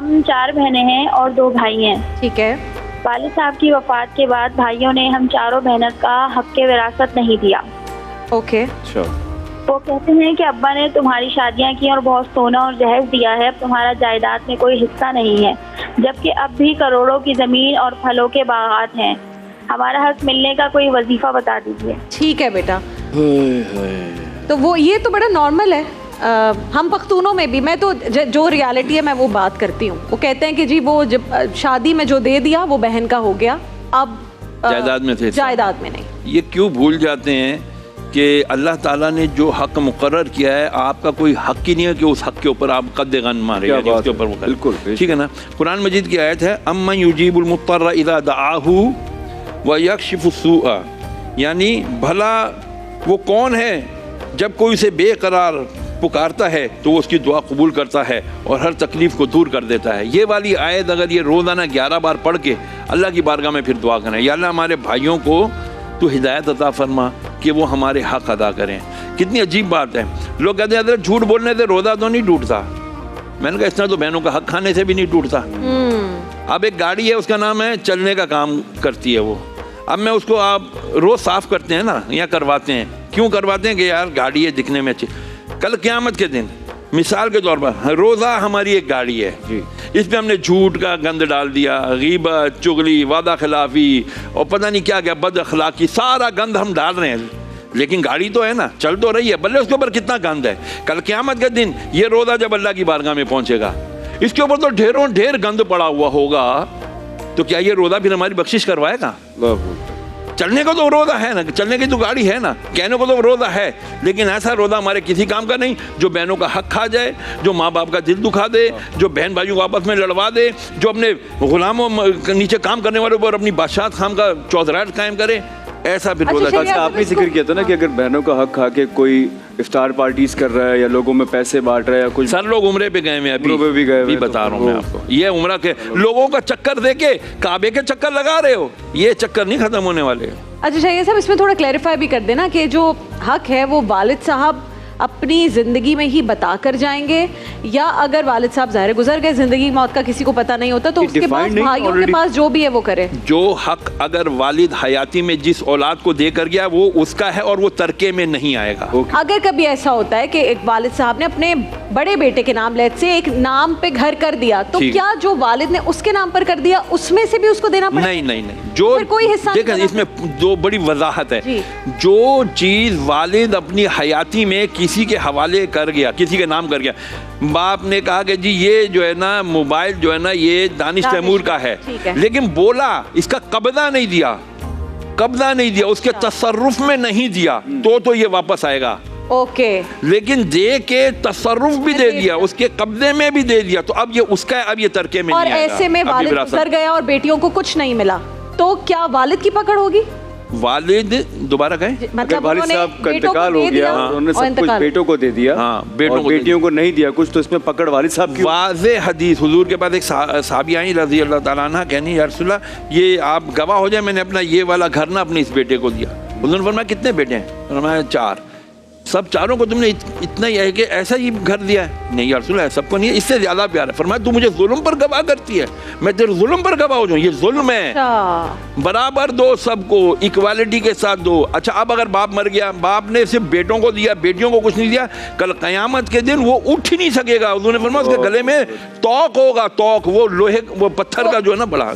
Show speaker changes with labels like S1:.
S1: हम 4 बहनें हैं और 2 भाई हैं।
S2: ठीक है।
S1: वालिद साहब की वफात के बाद भाइयों ने हम चारों बहनों का हक विरासत नहीं दिया।
S2: ओके।
S3: अच्छा।
S1: वो कहते हैं कि अब्बा ने तुम्हारी शादियां की और बहुत सोना और जहेज दिया है, अब तुम्हारा जायदाद में कोई हिस्सा नहीं है, जबकि अब भी करोड़ों की जमीन और फलों के बागात हैं। हमारा हक मिलने का कोई वजीफा बता दीजिए।
S2: ठीक है बेटा, तो वो ये तो बड़ा नॉर्मल है। हम पख्तूनों में भी, मैं तो जो रियलिटी है मैं वो बात करती हूँ। वो कहते हैं कि जी वो जब शादी में जो दे दिया वो बहन का हो गया, अब
S4: जायदाद में थे,
S2: जायदाद में नहीं।
S4: ये क्यों भूल जाते हैं कि अल्लाह ताला ने जो हक मुकर्रर किया है, आपका कोई हक ही नहीं है कि उस हक के ऊपर आप कद्दे गन मारे, उसके ऊपर
S3: बिल्कुल
S4: ठीक है ना। कुरान मजीद की आयत है अम्मन युजीबुल मुत्तर्र इज़ा दआहू व यक्शिफु सूअ, यानी भला वो कौन है जब कोई उसे बेकरार पुकारता है तो वो उसकी दुआ कबूल करता है और हर तकलीफ को दूर कर देता है। ये वाली आयत अगर ये रोज़ाना 11 बार पढ़ के अल्लाह की बारगाह में फिर दुआ करें, या अल्लाह हमारे भाइयों को तो हिदायत अता फरमा कि वो हमारे हक अदा करें। कितनी अजीब बात है। लोग कहते हैं अगर झूठ बोलने से रोज़ा तो नहीं टूटता। मैंने कहा इस तरह तो बहनों का हक खाने से भी नहीं टूटता। अब एक गाड़ी है, उसका नाम है चलने का काम करती है वो। अब मैं उसको आप रोज़ साफ़ करते हैं ना, या करवाते हैं, क्यों करवाते हैं कि यार गाड़ी है दिखने में अच्छी। कल क़यामत के दिन मिसाल के तौर पर रोज़ा हमारी एक गाड़ी है जी, इस पर हमने झूठ का गंद डाल दिया, गीबत, चुगली, वादा खिलाफी और पता नहीं क्या क्या बद अखलाकी, सारा गंद हम डाल रहे हैं। लेकिन गाड़ी तो है ना, चल तो रही है, भले उसके ऊपर कितना गंद है। कल क़यामत के दिन ये रोज़ा जब अल्लाह की बारगाह में पहुंचेगा, इसके ऊपर तो ढेरों ढेर गंद पड़ा हुआ होगा, तो क्या ये रोज़ा फिर हमारी बख्शिश करवाएगा? चलने को तो रोज़ा है ना, चलने की तो गाड़ी है ना, कहने को तो रोज़ा है, लेकिन ऐसा रोज़ा हमारे किसी काम का नहीं जो बहनों का हक खा जाए, जो माँ बाप का दिल दुखा दे, जो बहन भाइयों को आपस में लड़वा दे, जो अपने गुलामों नीचे काम करने वालों पर अपनी बादशाह खाम का चौधराट कायम करे, ऐसा भी रोज़ा।
S3: अच्छा, आपने जिक्र किया था ना कि अगर बहनों का हक खा के कोई इफ्तार पार्टीज कर रहा है या लोगों में पैसे बांट रहा है या कुछ,
S4: सर लोग उम्रे पे गए हैं, अभी
S3: भी गए
S4: भी बता रहा हूँ मैं आपको। ये उम्रा के लोगों का चक्कर दे के काबे के चक्कर लगा रहे हो, ये चक्कर नहीं खत्म होने वाले।
S2: अच्छा शाहिद साहब, इसमें थोड़ा क्लैरिफाई भी कर देना कि जो हक है वो वालिद साहब अपनी ज़िंदगी में ही बता कर जाएंगे, या अगर वालिद साहब ज़ाहिर गुजर गए, ज़िंदगी मौत का किसी को पता नहीं होता, तो उसके पास भाइयों के पास जो भी है वो करे।
S4: जो हक अगर वालिद हयाती में जिस औलाद को देकर गया वो उसका है और वो तरके में नहीं आएगा।
S2: अगर कभी ऐसा होता है कि एक वालिद साहब ने अपने बड़े बेटे के नाम से एक नाम पे घर कर दिया, तो क्या जो वालिद ने उसके नाम पर कर दिया उसमें से भी उसको देना पड़ेगा?
S4: नहीं नहीं नहीं, जो
S2: कोई हिस्सा
S4: देखें, इसमें दो बड़ी वजाहत है। जो चीज वालिद अपनी हयाती में किसी के हवाले कर गया, किसी के नाम कर गया, बाप ने कहा कि जी ये जो है ना मोबाइल जो है ना ये दानिश तैमूर का है, लेकिन बोला इसका कब्जा नहीं दिया, कब्जा नहीं दिया, उसके तसर्रुफ में नहीं दिया, तो ये वापस आएगा।
S2: ओके।
S4: लेकिन दे के तसर्रुफ भी दे दिया, उसके कब्जे में भी दे दिया, तो अब ये उसका है, अब ये तरके में
S2: और
S4: नहीं आएगा।
S2: ऐसे में वालिद गुजर गया और बेटियों को कुछ नहीं मिला, तो क्या वालिद की पकड़ होगी? वालिद
S4: दोबारा कहे,
S3: मतलब वालिद साहब का इंतकाल हो गया, उन्होंने सब कुछ बेटों को दे दिया, और बेटियों को नहीं दिया कुछ, तो इसमें पकड़ वालिद साहब की।
S4: वाज़े हदीस हुजूर के पास एक साहबी आई रज़ी अल्लाह ताला अन्हा, कहनी या रसूल अल्लाह ये आप गवाह हो जाए, मैंने अपना ये वाला घर ना अपने इस बेटे को दिया। हुजूर ने फरमाया कितने बेटे हैं? फरमाया 4। सब चारों को तुमने इतना ही है कि ऐसा ही घर दिया है? नहीं या रसूल अल्लाह सबको नहीं है, इससे ज्यादा प्यार है। फरमाया तू मुझे जुल्म पर गवाह करती है, मैं तेरे जुल्म पर गवाह हो जाऊं, ये जुल्म है। बराबर दो, सबको इक्वालिटी के साथ दो। अच्छा अब अगर बाप मर गया, बाप ने सिर्फ बेटों को दिया, बेटियों को कुछ नहीं दिया, कल क़यामत के दिन वो उठ ही नहीं सकेगा। उन्होंने फरमाया उसके गले में तौक होगा, तौक, वो लोहे वो पत्थर का जो है ना बड़ा